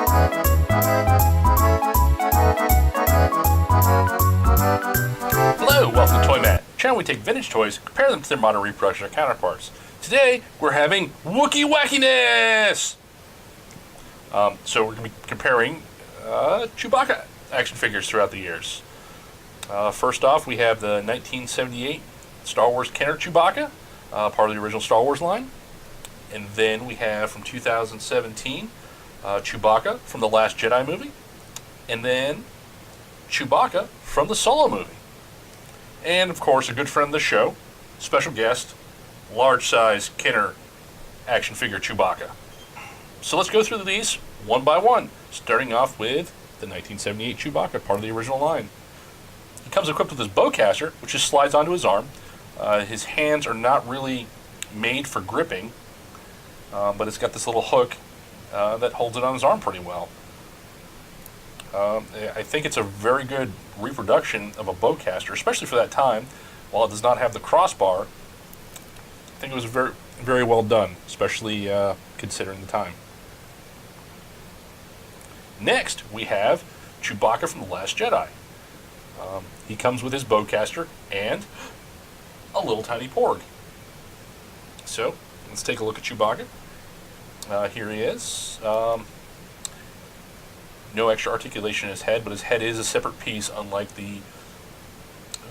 Hello, welcome to ToyMatt, channel we take vintage toys, compare them to their modern reproduction or counterparts. Today, we're having Wookiee wackiness! So we're going to be comparing Chewbacca action figures throughout the years. First off, we have the 1978 Star Wars Kenner Chewbacca, part of the original Star Wars line. And then we have from 2017, Chewbacca from the Last Jedi movie. And then Chewbacca from the Solo movie. And of course, a good friend of the show, special guest, large size Kenner action figure Chewbacca. So let's go through these one by one, starting off with the 1978 Chewbacca, part of the original line. He comes equipped with his bowcaster, which just slides onto his arm. His hands are not really made for gripping, but it's got this little hook that holds it on his arm pretty well. I think it's a very good reproduction of a bowcaster, especially for that time. While it does not have the crossbar, I think it was very, very well done, especially considering the time. Next, we have Chewbacca from The Last Jedi. He comes with his bowcaster and a little tiny porg. So, let's take a look at Chewbacca. Here he is. No extra articulation in his head, but his head is a separate piece, unlike the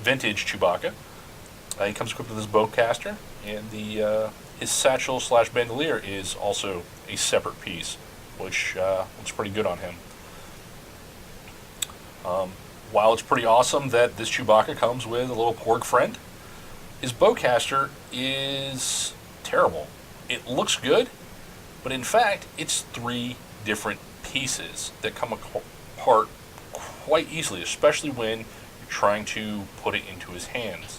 vintage Chewbacca. He comes equipped with his bowcaster, and his satchel / bandolier is also a separate piece, which looks pretty good on him. While it's pretty awesome that this Chewbacca comes with a little porg friend, his bowcaster is terrible. It looks good, but in fact, it's 3 different pieces that come apart quite easily, especially when you're trying to put it into his hands.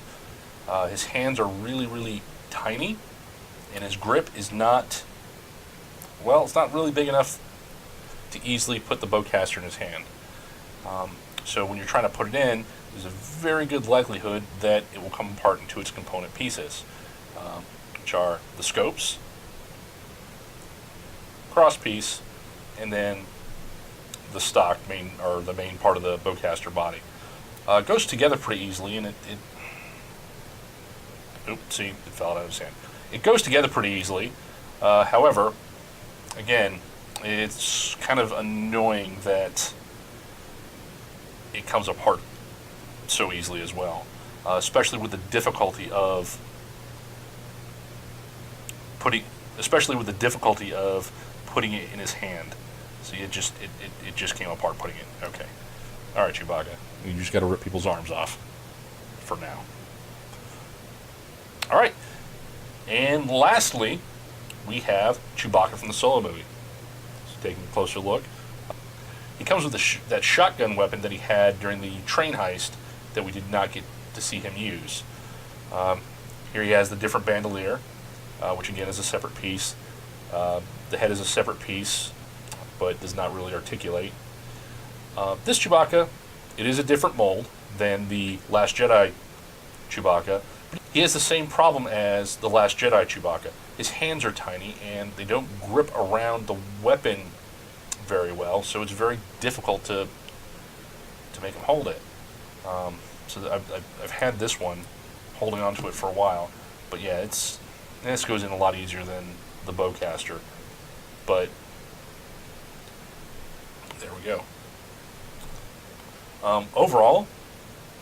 His hands are really, really tiny, and his grip is not, well, it's not really big enough to easily put the bowcaster in his hand. So when you're trying to put it in, there's a very good likelihood that it will come apart into its component pieces, which are the scopes, cross piece, and then the stock the main part of the bowcaster body. It goes together pretty easily, and oops, see, it fell out of his hand. It goes together pretty easily. However, again, it's kind of annoying that it comes apart so easily as well, especially with the difficulty of putting it in his hand. See, it just came apart putting it. Okay. All right, Chewbacca. You just got to rip people's arms off for now. All right. And lastly, we have Chewbacca from the Solo movie. So taking a closer look. He comes with that shotgun weapon that he had during the train heist that we did not get to see him use. Here he has the different bandolier, which again is a separate piece. The head is a separate piece, but does not really articulate. This Chewbacca, it is a different mold than the Last Jedi Chewbacca. He has the same problem as the Last Jedi Chewbacca. His hands are tiny, and they don't grip around the weapon very well, so it's very difficult to make him hold it. So I've had this one, holding onto it for a while, but yeah, this goes in a lot easier than the bowcaster. But there we go. Overall,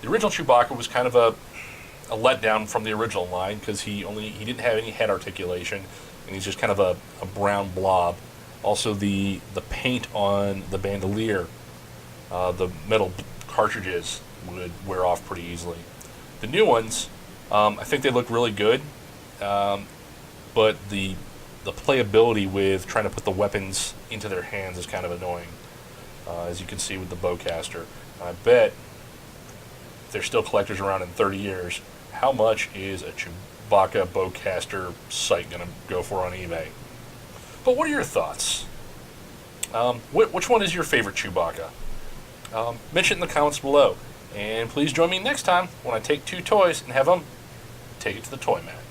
the original Chewbacca was kind of a letdown from the original line because he didn't have any head articulation, and he's just kind of a brown blob. Also, the paint on the bandolier, the metal cartridges would wear off pretty easily. The new ones, I think they look really good, but the playability with trying to put the weapons into their hands is kind of annoying, as you can see with the bowcaster. I bet if there's still collectors around in 30 years, how much is a Chewbacca bowcaster site going to go for on eBay? But what are your thoughts? Which one is your favorite Chewbacca? Mention it in the comments below. And please join me next time when I take 2 toys and have them take it to the ToyMatt.